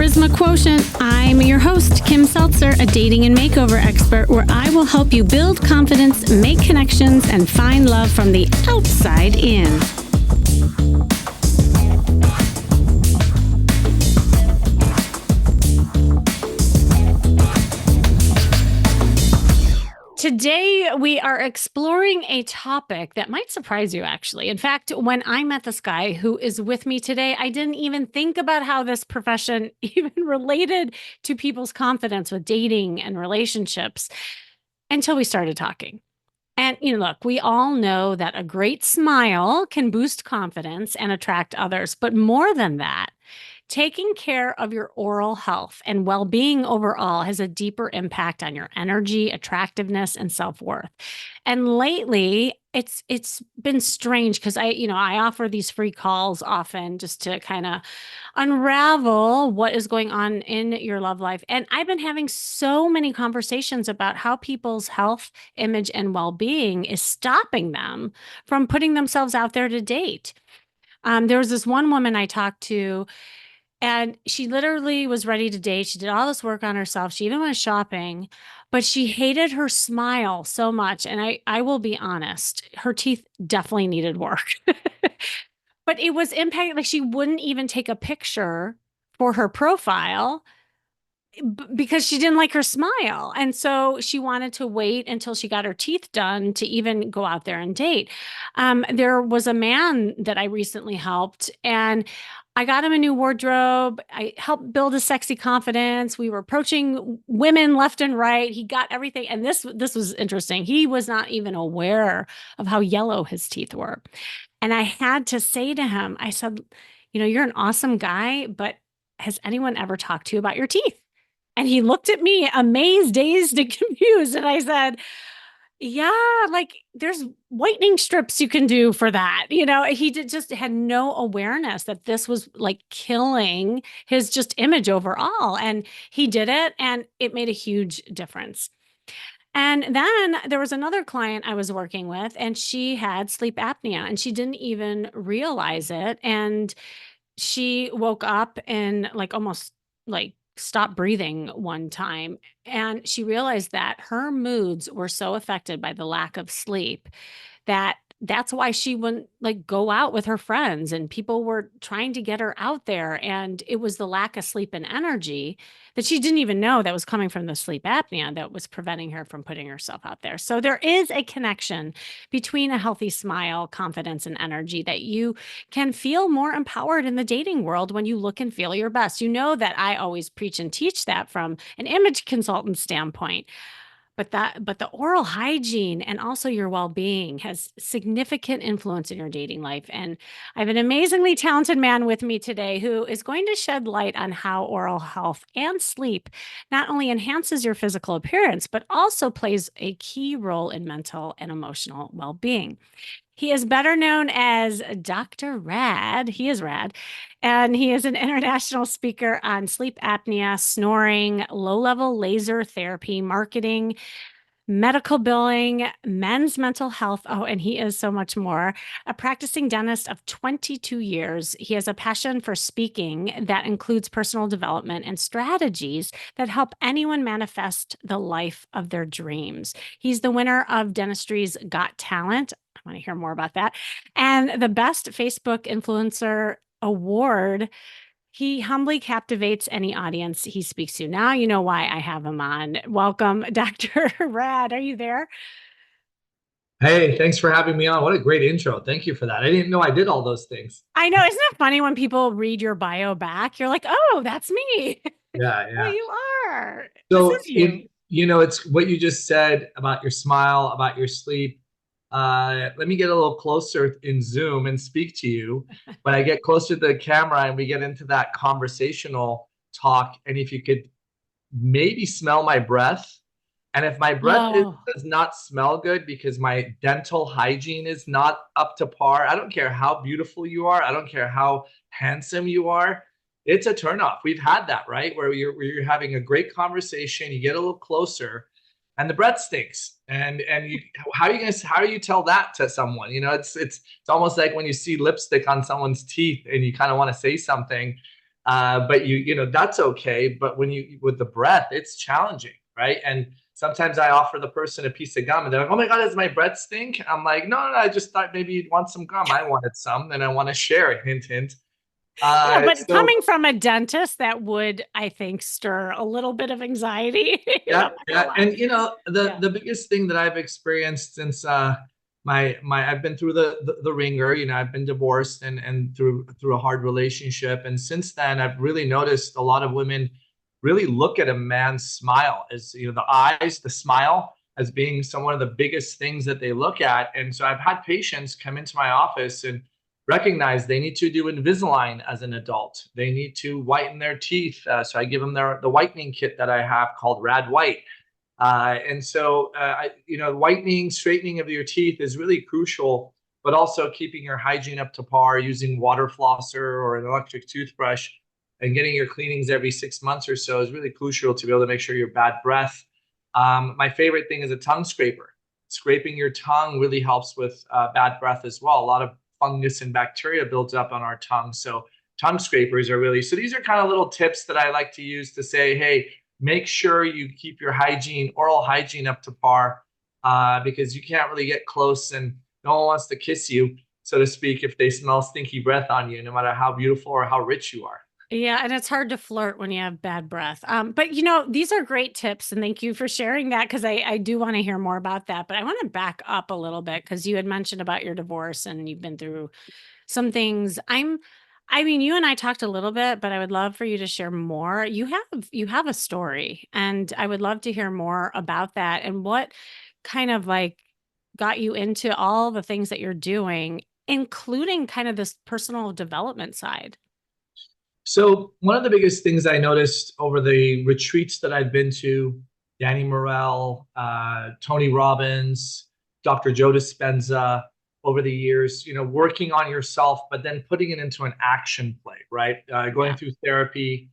Charisma Quotient. I'm your host, Kim Seltzer, a dating and makeover expert, where I will help you build confidence, make connections, and find love from the outside in. Today, we are exploring a topic that might surprise you, actually. In fact, when I met this guy who is with me today, I didn't even think about how this profession even related to people's confidence with dating and relationships until we started talking. And, look, we all know that a great smile can boost confidence and attract others. But more than that, taking care of your oral health and well-being overall has a deeper impact on your energy, attractiveness, and self-worth. And lately, it's been strange because I offer these free calls often just to kind of unravel what is going on in your love life. And I've been having so many conversations about how people's health, image, and well-being is stopping them from putting themselves out there to date. There was this one woman I talked to, and she literally was ready to date. She did all this work on herself. She even went shopping, but she hated her smile so much. And I will be honest, her teeth definitely needed work. But it was impacting, like she wouldn't even take a picture for her profile because she didn't like her smile. And so she wanted to wait until she got her teeth done to even go out there and date. There was a man that I recently helped, and I got him a new wardrobe. I helped build a sexy confidence. We were approaching women left and right. He got everything. And this was interesting. He was not even aware of how yellow his teeth were. And I had to say to him, I said, you're an awesome guy, but has anyone ever talked to you about your teeth? And he looked at me amazed, dazed, and confused. And I said, yeah, like there's whitening strips you can do for that. He just had no awareness that this was like killing his just image overall. And he did it, and it made a huge difference. And then there was another client I was working with, and she had sleep apnea, and she didn't even realize it. And she woke up and like almost like stopped breathing one time. And she realized that her moods were so affected by the lack of sleep that's why she wouldn't like go out with her friends, and people were trying to get her out there. And it was the lack of sleep and energy that she didn't even know that was coming from the sleep apnea that was preventing her from putting herself out there. So there is a connection between a healthy smile, confidence, and energy that you can feel more empowered in the dating world when you look and feel your best. You know that I always preach and teach that from an image consultant standpoint. But the oral hygiene and also your well-being has significant influence in your dating life. And I have an amazingly talented man with me today who is going to shed light on how oral health and sleep not only enhances your physical appearance, but also plays a key role in mental and emotional well-being. He is better known as Dr. Rad. He is rad. And he is an international speaker on sleep apnea, snoring, low-level laser therapy, marketing, medical billing, men's mental health. Oh, and he is so much more. A practicing dentist of 22 years. He has a passion for speaking that includes personal development and strategies that help anyone manifest the life of their dreams. He's the winner of Dentistry's Got Talent. I want to hear more about that. And the Best Facebook Influencer Award. He humbly captivates any audience he speaks to. Now you know why I have him on. Welcome, Dr. Rad. Are you there? Hey, thanks for having me on. What a great intro. Thank you for that. I didn't know I did all those things. I know. Isn't it funny when people read your bio back? You're like, oh, that's me. Yeah, Well, yeah. you are. This So is you. it's what you just said about your smile, about your sleep. Let me get a little closer in Zoom and speak to you. When I get closer to the camera and we get into that conversational talk, and if you could maybe smell my breath. And if my breath Oh, does not smell good because my dental hygiene is not up to par, I don't care how beautiful you are. I don't care how handsome you are. It's a turnoff. We've had that, right? Where you're having a great conversation, you get a little closer, and the breath stinks. And you, how do you tell that to someone? It's almost like when you see lipstick on someone's teeth and you kind of want to say something. But that's okay. But when you with the breath, it's challenging, right? And sometimes I offer the person a piece of gum, and they're like, "Oh my God, does my breath stink?" I'm like, "No, no, no, I just thought maybe you'd want some gum. I wanted some, and I want to share." Hint, hint. Yeah, but So coming from a dentist, that would, I think, stir a little bit of anxiety. I'm yeah, not gonna yeah, lie. and the Yeah. the biggest thing that I've experienced since my I've been through the ringer. I've been divorced and through a hard relationship, and since then I've really noticed a lot of women really look at a man's smile as the eyes, the smile as being some one of the biggest things that they look at. And so I've had patients come into my office and recognize they need to do Invisalign as an adult. They need to whiten their teeth. So I give them the whitening kit that I have called Rad White. Whitening, straightening of your teeth is really crucial, but also keeping your hygiene up to par using water flosser or an electric toothbrush and getting your cleanings every 6 months or so is really crucial to be able to make sure your bad breath. My favorite thing is a tongue scraper. Scraping your tongue really helps with bad breath as well. A lot of fungus and bacteria builds up on our tongue. So tongue scrapers are really, so these are kind of little tips that I like to use to say, hey, make sure you keep your hygiene, oral hygiene up to par, because you can't really get close and no one wants to kiss you, so to speak, if they smell stinky breath on you, no matter how beautiful or how rich you are. Yeah, and it's hard to flirt when you have bad breath. But these are great tips, and thank you for sharing that because I do want to hear more about that. But I want to back up a little bit because you had mentioned about your divorce and you've been through some things. I mean, you and I talked a little bit, but I would love for you to share more. You have a story, and I would love to hear more about that and what kind of like got you into all the things that you're doing, including kind of this personal development side. So one of the biggest things I noticed over the retreats that I've been to, Danny Morell, Tony Robbins, Dr. Joe Dispenza, over the years, working on yourself, but then putting it into an action play, right? Going Yeah. through therapy.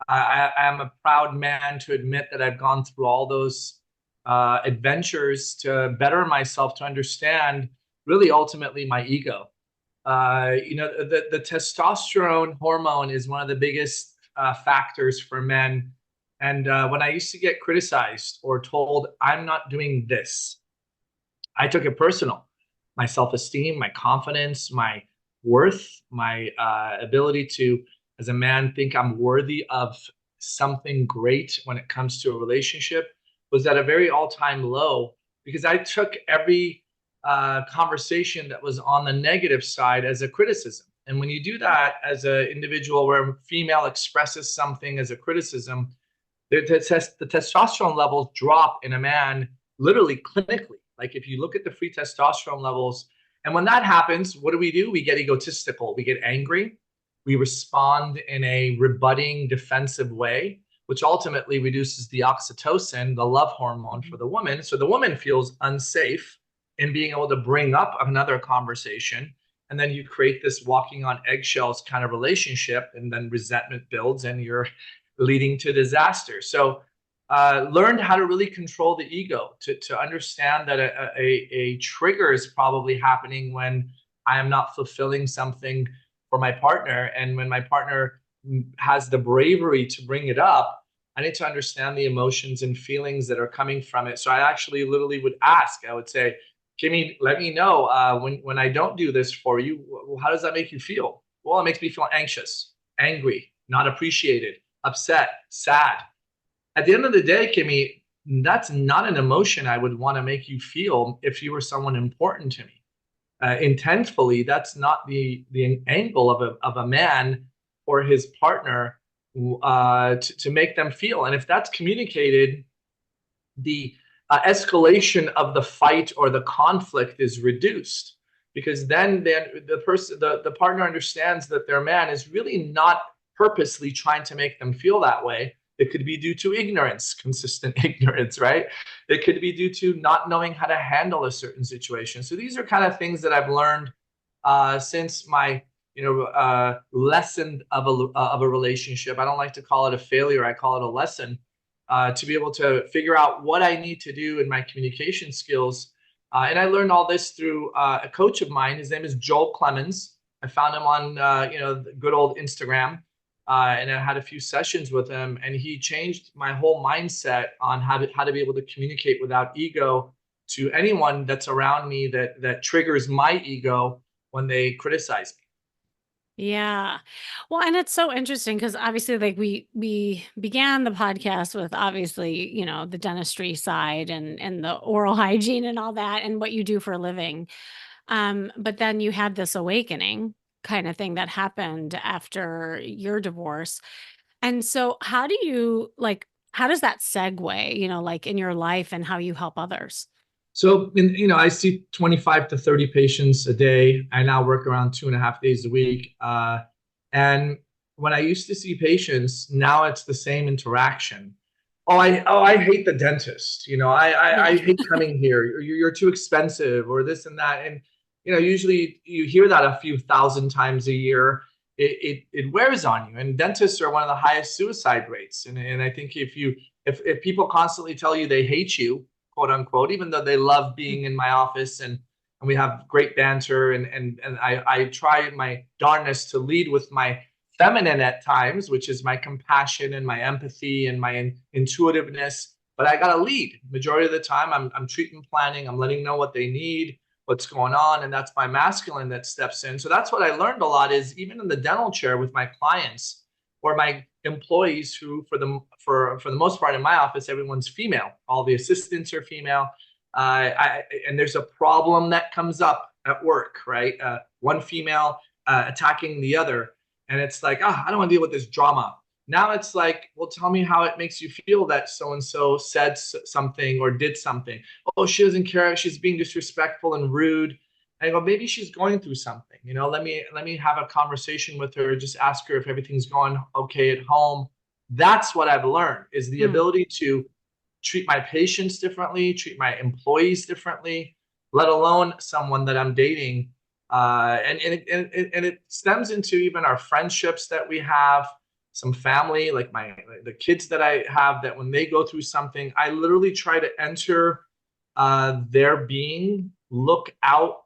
I am a proud man to admit that I've gone through all those adventures to better myself, to understand really ultimately my ego. The testosterone hormone is one of the biggest factors for men. And when I used to get criticized or told I'm not doing this, I took it personal. My self-esteem, my confidence, my worth, my ability to, as a man, think I'm worthy of something great when it comes to a relationship was at a very all-time low because I took every conversation that was on the negative side as a criticism. And when you do that as an individual where a female expresses something as a criticism, the testosterone levels drop in a man literally clinically. Like if you look at the free testosterone levels, and when that happens, what do? We get egotistical, we get angry, we respond in a rebutting, defensive way, which ultimately reduces the oxytocin, the love hormone for the woman. So the woman feels unsafe in being able to bring up another conversation. And then you create this walking on eggshells kind of relationship, and then resentment builds, and you're leading to disaster. So learned how to really control the ego, to understand that a trigger is probably happening when I am not fulfilling something for my partner. And when my partner has the bravery to bring it up, I need to understand the emotions and feelings that are coming from it. So I actually literally would ask, I would say, Kimmy, let me know when I don't do this for you, how does that make you feel? Well, it makes me feel anxious, angry, not appreciated, upset, sad. At the end of the day, Kimmy, that's not an emotion I would want to make you feel if you were someone important to me. Intensely, that's not the angle of a man or his partner to make them feel. And if that's communicated, the escalation of the fight or the conflict is reduced because then the person the partner understands that their man is really not purposely trying to make them feel that way. It could be due to ignorance, consistent ignorance, right? It could be due to not knowing how to handle a certain situation. So these are kind of things that I've learned since my lesson of a relationship. I don't like to call it a failure, I call it a lesson, to be able to figure out what I need to do in my communication skills. And I learned all this through a coach of mine. His name is Joel Clemens. I found him on the good old Instagram. and I had a few sessions with him, and he changed my whole mindset on how to be able to communicate without ego to anyone that's around me that triggers my ego when they criticize me. Yeah. Well, and it's so interesting because obviously like we began the podcast with obviously, the dentistry side and the oral hygiene and all that and what you do for a living. But then you had this awakening kind of thing that happened after your divorce. And so how does that segue, like in your life and how you help others? So, I see 25 to 30 patients a day. I now work around 2.5 days a week. And when I used to see patients, now it's the same interaction. Oh, I hate the dentist. I Yeah. hate coming here. You're too expensive, or this and that. And usually you hear that a few thousand times a year. It wears on you. And dentists are one of the highest suicide rates. And I think if people constantly tell you they hate you, quote unquote, even though they love being in my office, and we have great banter, and I try my darnest to lead with my feminine at times, which is my compassion and my empathy and my intuitiveness. But I got to lead. Majority of the time, I'm treatment planning. I'm letting know what they need, what's going on, and that's my masculine that steps in. So that's what I learned a lot is even in the dental chair with my clients or my employees who for the most part in my office everyone's female, all the assistants are female, and there's a problem that comes up at work, right? One female attacking the other, and it's like, I don't want to deal with this drama. Now it's like, well, tell me how it makes you feel that so and so said something or did something. Oh, she doesn't care, she's being disrespectful and rude. I go, maybe she's going through something. Let me have a conversation with her. Just ask her if everything's going okay at home. That's what I've learned is the Mm. ability to treat my patients differently, treat my employees differently, let alone someone that I'm dating. And it stems into even our friendships that we have, some family, like the kids that I have, that when they go through something, I literally try to enter their being, look out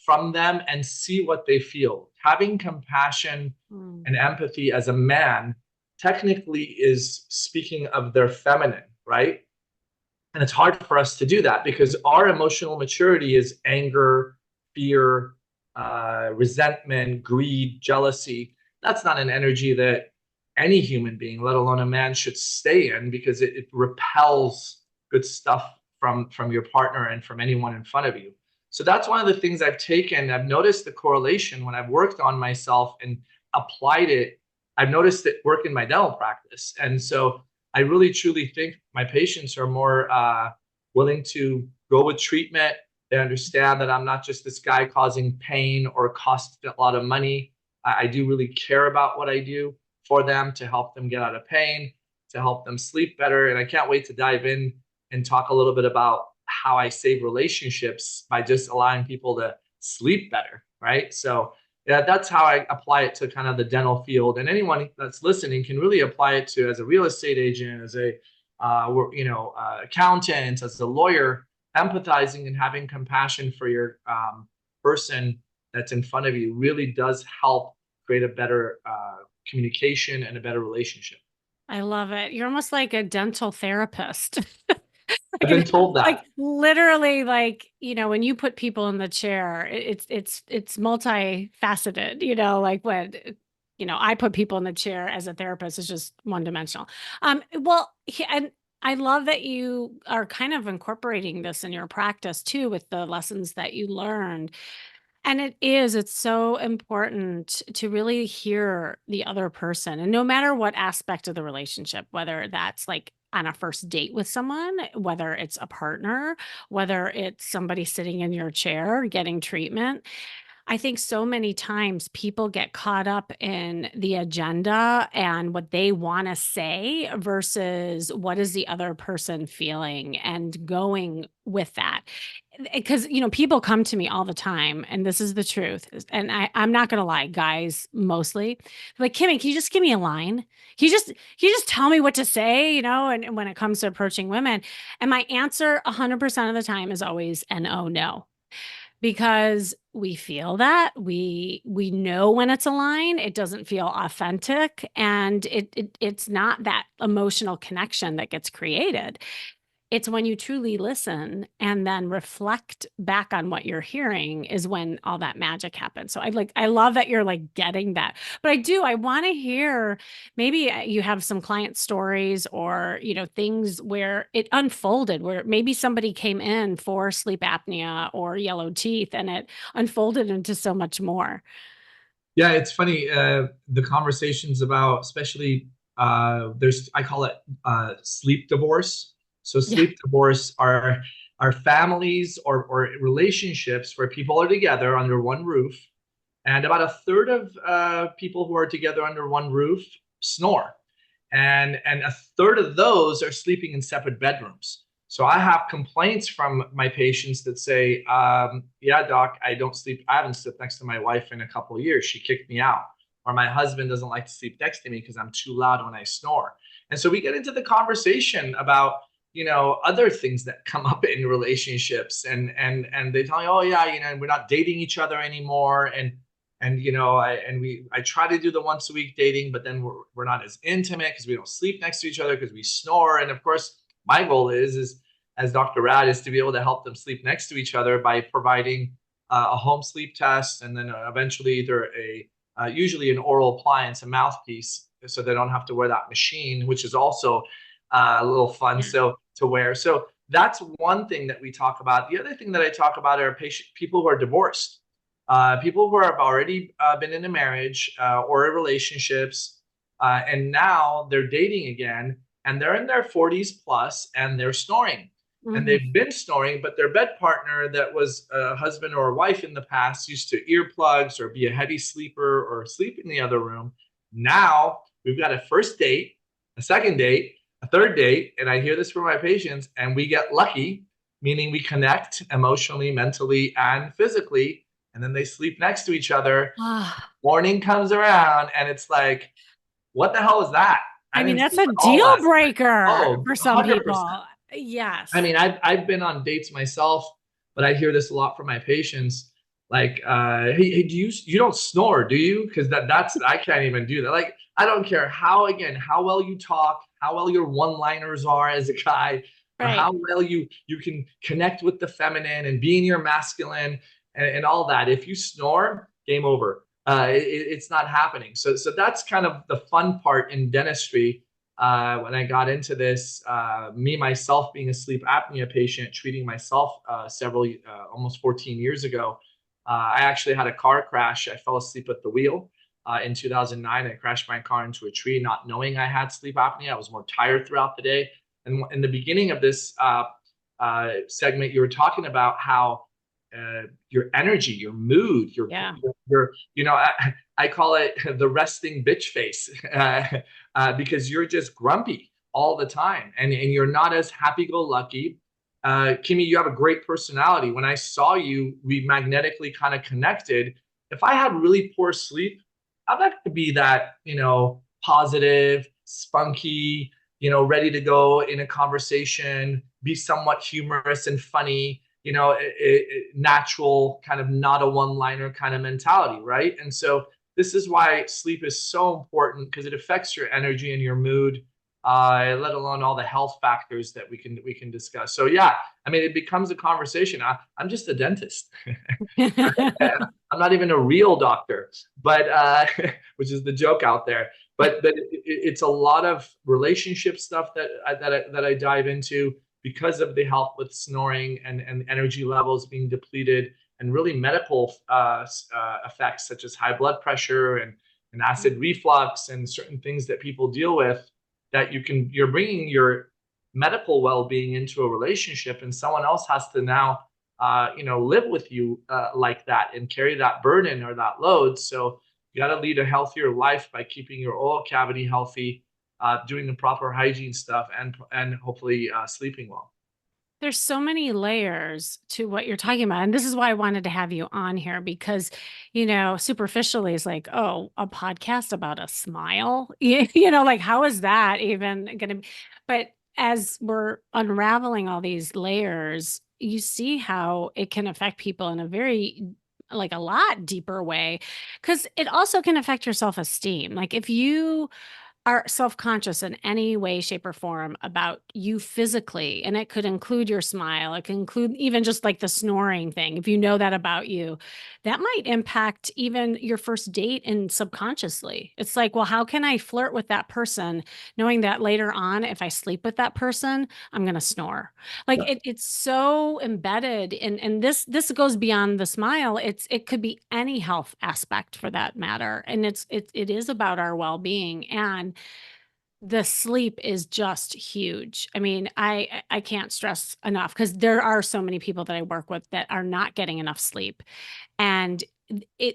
from them and see what they feel. Having compassion Mm. and empathy as a man technically is speaking of their feminine, right? And it's hard for us to do that because our emotional maturity is anger, fear, resentment, greed, jealousy. That's not an energy that any human being, let alone a man, should stay in because it repels good stuff from your partner and from anyone in front of you. So that's one of the things I've taken. I've noticed the correlation when I've worked on myself and applied it. I've noticed it work in my dental practice. And so I really truly think my patients are more willing to go with treatment. They understand that I'm not just this guy causing pain or cost a lot of money. I do really care about what I do for them to help them get out of pain, to help them sleep better. And I can't wait to dive in and talk a little bit about how I save relationships by just allowing people to sleep better, right? So yeah, that's how I apply it to kind of the dental field. And anyone that's listening can really apply it to as a real estate agent, as a accountant, as a lawyer, empathizing and having compassion for your person that's in front of you really does help create a better communication and a better relationship. I love it. You're almost like a dental therapist. I've been told Like that. literally like, when you put people in the chair, it's multifaceted, like when I put people in the chair as a therapist, it's just one dimensional. Well, and I love that you are kind of incorporating this in your practice too with the lessons that you learned. And it's so important to really hear the other person. And no matter what aspect of the relationship, whether that's like on a first date with someone, whether it's a partner, whether it's somebody sitting in your chair getting treatment, I think so many times people get caught up in the agenda and what they want to say versus what is the other person feeling and going with that. Because, people come to me all the time, and this is the truth. And I'm not going to lie, guys, mostly like, Kimmy, can you just give me a line? Can you just tell me what to say, and when it comes to approaching women, and my answer 100% of the time is always, no. because we feel that we know when it's a line, it doesn't feel authentic, and it's not that emotional connection that gets created. It's when you truly listen and then reflect back on what you're hearing is when all that magic happens. So I love that you're like getting that. But I want to hear, maybe you have some client stories or, things where it unfolded, where maybe somebody came in for sleep apnea or yellow teeth and it unfolded into so much more. Yeah, it's funny. The conversations about, especially, I call it sleep divorce. So Yeah. sleep divorce are families or relationships where people are together under one roof, and about a third of people who are together under one roof snore, and a third of those are sleeping in separate bedrooms. So I have complaints from my patients that say, "Yeah, doc, I don't sleep. I haven't slept next to my wife in a couple of years. She kicked me out." Or my husband doesn't like to sleep next to me because I'm too loud when I snore. And so we get into the conversation about, other things that come up in relationships, and they tell me, "Oh yeah, we're not dating each other anymore," and I try to do the once a week dating, but then we're not as intimate because we don't sleep next to each other because we snore. And of course, my goal is as Dr. Rad, is to be able to help them sleep next to each other by providing a home sleep test, and then eventually either usually an oral appliance, a mouthpiece, so they don't have to wear that machine, which is also a little fun Yeah. so to wear. So that's one thing that we talk about. The other thing that I talk about are people who are divorced, people who have already been in a marriage or in relationships, and now they're dating again, and they're in their 40s plus, and they're snoring. And Mhm. they've been snoring, but their bed partner that was a husband or a wife in the past used to earplugs or be a heavy sleeper or sleep in the other room. Now we've got a first date, a second date, a third date, and I hear this from my patients, and we get lucky, meaning we connect emotionally, mentally, and physically, and then they sleep next to each other. Ah, Morning comes around, and it's like, what the hell is that? I I mean, didn't that's sleep a at all deal last night. breaker Oh, for some 100%. people. I Yes. mean, I've been on dates myself, but I hear this a lot from my patients. Like, hey, do you don't snore, do you? Because that's I can't even do that. Like, I don't care how well you talk, how well your one-liners are as a guy, or Right. how well you can connect with the feminine and being your masculine and all that. If you snore, game over. It's not happening. So that's kind of the fun part in dentistry. When I got into this, me myself being a sleep apnea patient, treating myself almost 14 years ago, I actually had a car crash. I fell asleep at the wheel in 2009. I crashed my car into a tree, not knowing I had sleep apnea. I was more tired throughout the day. And in the beginning of this segment, you were talking about how your energy, your mood, Yeah. I call it the resting bitch face. Because you're just grumpy all the time, and you're not as happy-go-lucky. Kimmy, you have a great personality. When I saw you, we magnetically kind of connected. If I had really poor sleep, I'd like to be that, positive, spunky, ready to go in a conversation, be somewhat humorous and funny, natural, kind of not a one-liner kind of mentality, right? And so this is why sleep is so important, because it affects your energy and your mood, let alone all the health factors that we can discuss. So yeah, I mean, it becomes a conversation. I'm just a dentist. I'm not even a real doctor, but which is the joke out there. But it's a lot of relationship stuff that I dive into because of the health with snoring and energy levels being depleted, and really medical effects such as high blood pressure and acid reflux and certain things that people deal with, that you're bringing your medical well-being into a relationship, and someone else has to now live with you like that and carry that burden or that load. So you got to lead a healthier life by keeping your oral cavity healthy, doing the proper hygiene stuff, and hopefully sleeping well. There's so many layers to what you're talking about. And this is why I wanted to have you on here because, superficially is like, oh, a podcast about a smile. Like, how is that even going to be? But as we're unraveling all these layers, you see how it can affect people in a very, like, a lot deeper way, because it also can affect your self-esteem. Like, if you are self-conscious in any way, shape, or form about you physically, and it could include your smile, it can include even just like the snoring thing. If you know that about you, that might impact even your first date and subconsciously. It's like, well, how can I flirt with that person knowing that later on, if I sleep with that person, I'm going to snore? Like it's so embedded and this goes beyond the smile. It could be any health aspect for that matter. And it is about our well-being, and the sleep is just huge. I mean, I can't stress enough, because there are so many people that I work with that are not getting enough sleep, and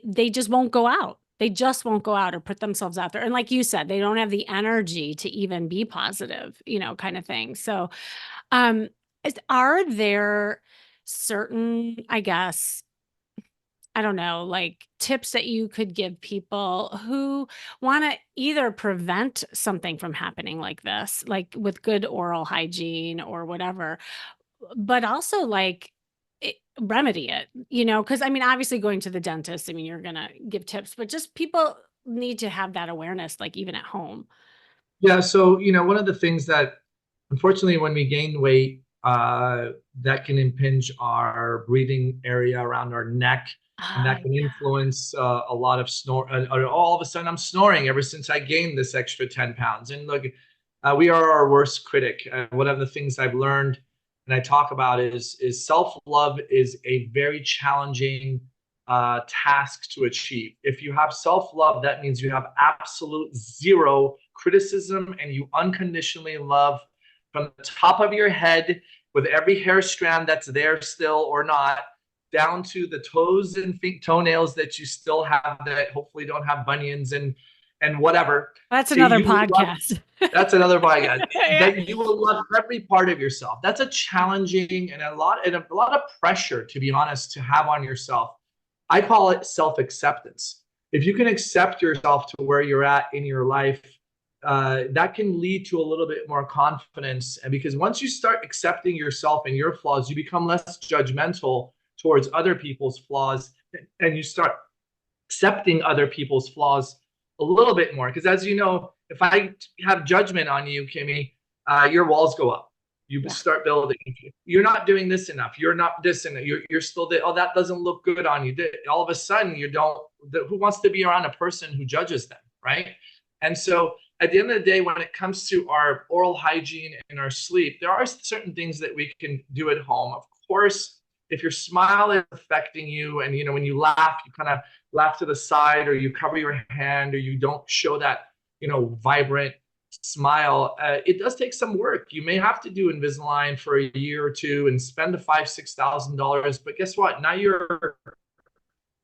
they just won't go out. They just won't go out or put themselves out there. And like you said, they don't have the energy to even be positive, kind of thing. So, um, are there certain, I guess, I don't know, like tips that you could give people who want to either prevent something from happening like this, like with good oral hygiene or whatever, but also like remedy it, because I mean, obviously going to the dentist, I mean, you're going to give tips, but just people need to have that awareness, like even at home. Yeah, so one of the things that unfortunately when we gain weight, that can impinge our breathing area around our neck, and Ah, that can influence a lot of snore. Or all of a sudden, I'm snoring ever since I gained this extra 10 pounds. And look, we are our worst critic. One of the things I've learned and I talk about is self-love is a very challenging task to achieve. If you have self-love, that means you have absolute zero criticism and you unconditionally love from the top of your head with every hair strand that's there still or not, down to the toes and feet, toenails that you still have that hopefully don't have bunions and whatever. that's another You will love, podcast. that's another podcast, Yeah. that you will love every part of yourself. That's a challenging and a lot of pressure, to be honest, to have on yourself. I call it self-acceptance. If you can accept yourself to where you're at in your life, that can lead to a little bit more confidence. And because once you start accepting yourself and your flaws, you become less judgmental towards other people's flaws, and you start accepting other people's flaws a little bit more. Because as you know, if I have judgment on you, Kimmy, your walls go up. You Yeah. start building. You're not doing this enough. You're not this enough. You're still there. Oh, that doesn't look good on you. All of a sudden, you don't. Who wants to be around a person who judges them, right? And so, at the end of the day, when it comes to our oral hygiene and our sleep, there are certain things that we can do at home. Of course, if your smile is affecting you, and when you laugh, you kind of laugh to the side, or you cover your hand, or you don't show that vibrant smile, it does take some work. You may have to do Invisalign for a year or two and spend the $5,000-$6,000, but guess what? Now you're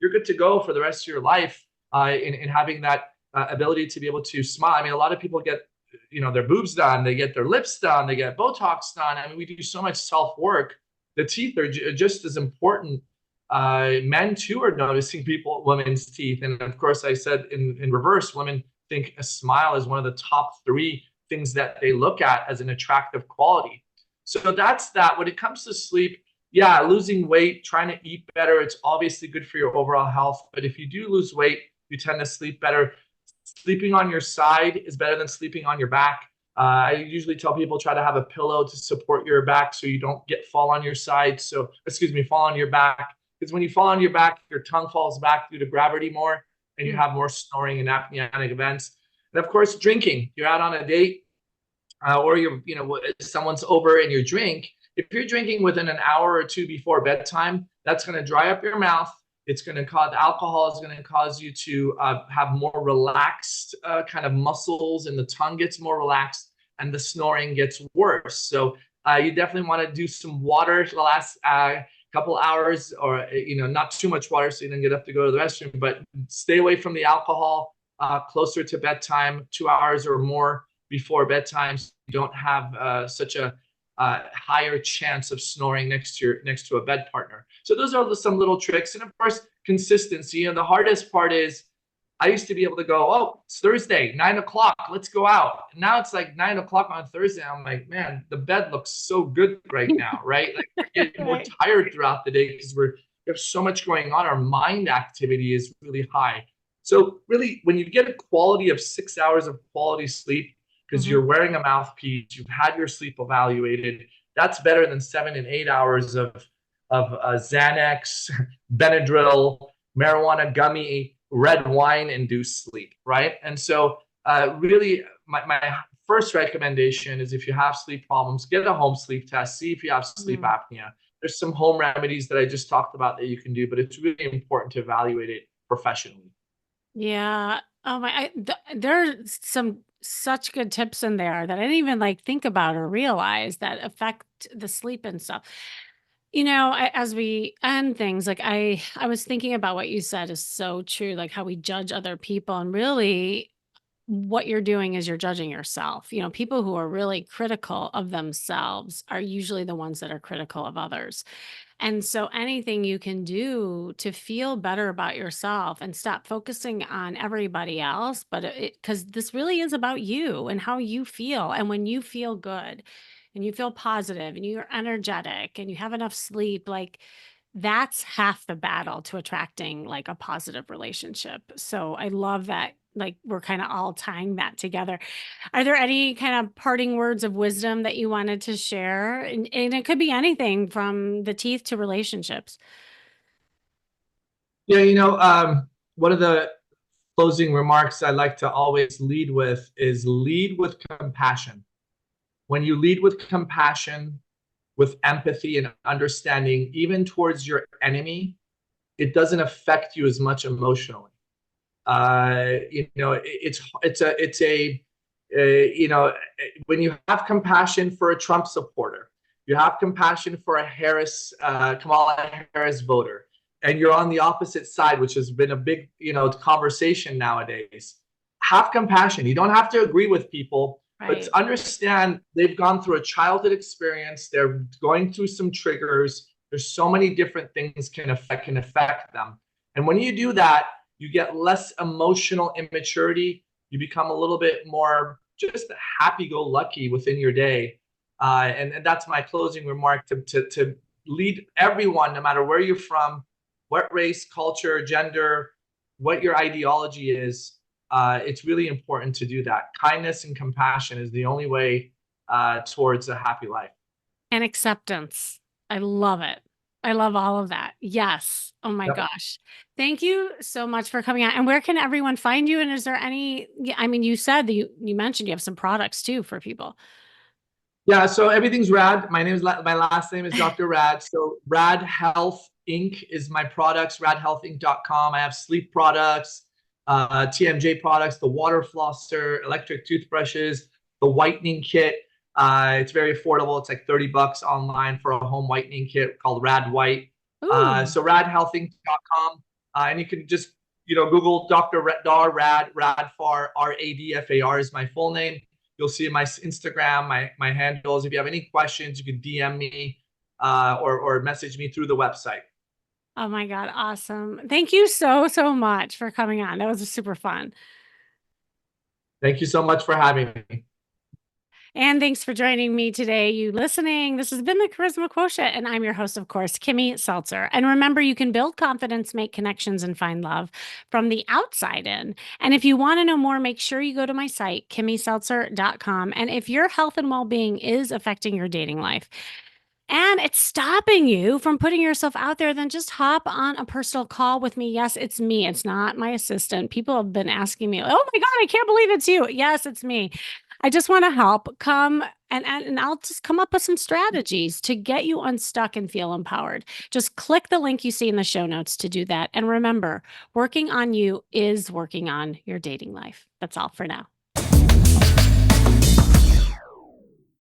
good to go for the rest of your life, in having that ability to be able to smile. I mean, a lot of people get their boobs done, they get their lips done, they get Botox done. I mean, we do so much self work. The teeth are just as important. Men too are noticing women's teeth, and of course, I said in reverse, women think a smile is one of the top three things that they look at as an attractive quality. So that's that. When it comes to sleep, yeah, losing weight, trying to eat better, it's obviously good for your overall health. But if you do lose weight, you tend to sleep better. Sleeping on your side is better than sleeping on your back. I usually tell people try to have a pillow to support your back so you don't fall on your side. So, excuse me, fall on your back. Because when you fall on your back, your tongue falls back due to gravity more, and you Mm. have more snoring and apneic events. And of course, drinking. You're out on a date, or someone's over and you drink. If you're drinking within an hour or two before bedtime, that's going to dry up your mouth. It's going to cause alcohol is going to cause you to have more relaxed kind of muscles, and the tongue gets more relaxed, and the snoring gets worse. So you definitely want to do some water for the last couple hours, or not too much water so you don't get up to go to the restroom, but stay away from the alcohol closer to bedtime, 2 hours or more before bedtime, so you don't have such a higher chance of snoring next to a bed partner. So those are some little tricks, and of course, consistency. The hardest part is I used to be able to go, oh, it's Thursday, 9 o'clock, let's go out. And now it's like 9 o'clock on Thursday. I'm like, man, the bed looks so good right now, right? Like we're getting more Right. tired throughout the day because we have so much going on. Our mind activity is really high. So really, when you get a quality of 6 hours of quality sleep, because Mhm. you're wearing a mouthpiece, you've had your sleep evaluated, that's better than 7 and 8 hours of Xanax, Benadryl, marijuana gummy, red wine induced sleep, right? And so, really, my first recommendation is if you have sleep problems, get a home sleep test, see if you have sleep Mhm. apnea. There's some home remedies that I just talked about that you can do, but it's really important to evaluate it professionally. Yeah. Oh my, there's some such good tips in there that I didn't even like think about or realize that affect the sleep and stuff. As we end things, like I was thinking about what you said is so true, like how we judge other people, and really what you're doing is you're judging yourself. People who are really critical of themselves are usually the ones that are critical of others. And so anything you can do to feel better about yourself and stop focusing on everybody else, but because this really is about you and how you feel. And when you feel good and you feel positive and you're energetic and you have enough sleep, like that's half the battle to attracting like a positive relationship. So I love that. Like we're kind of all tying that together. Are there any kind of parting words of wisdom that you wanted to share? And it could be anything from the teeth to relationships. Yeah, one of the closing remarks I like to always lead with is lead with compassion. When you lead with compassion, with empathy and understanding, even towards your enemy, it doesn't affect you as much emotionally. When you have compassion for a Trump supporter, you have compassion for a Kamala Harris voter, and you're on the opposite side, which has been a big, conversation nowadays. Have compassion. You don't have to agree with people, but Right. understand they've gone through a childhood experience. They're going through some triggers. There's so many different things can affect them, and when you do that, you get less emotional immaturity. You become a little bit more just happy-go-lucky within your day. And that's my closing remark to lead everyone, no matter where you're from, what race, culture, gender, what your ideology is. It's really important to do that. Kindness and compassion is the only way towards a happy life. And acceptance. I love it. I love all of that. Yes. Oh my Yep. gosh. Thank you so much for coming on. And where can everyone find you? And is there any, yeah, I mean, you said that you mentioned you have some products too for people. Yeah, so everything's Rad. My last name is Dr. Rad. So Rad Health Inc. is my products, radhealthinc.com. I have sleep products, TMJ products, the water flosser, electric toothbrushes, the whitening kit. It's very affordable. It's like $30 online for a home whitening kit called Rad White. Ooh. So radhealthinc.com. And you can just, Google Dr. Rad, Radfar, Radfar is my full name. You'll see my Instagram, my handles. If you have any questions, you can DM me or message me through the website. Oh my God. Awesome. Thank you so, so much for coming on. That was super fun. Thank you so much for having me. And thanks for joining me today, you listening. This has been the Charisma Quotient, and I'm your host, of course, Kimmy Seltzer. And remember, you can build confidence, make connections, and find love from the outside in. And if you want to know more, make sure you go to my site, kimmyseltzer.com. And if your health and well being is affecting your dating life, and it's stopping you from putting yourself out there, then just hop on a personal call with me. Yes, it's me. It's not my assistant. People have been asking me, oh my God, I can't believe it's you. Yes, it's me. I just want to help. Come and I'll just come up with some strategies to get you unstuck and feel empowered. Just click the link you see in the show notes to do that. And remember, working on you is working on your dating life. That's all for now.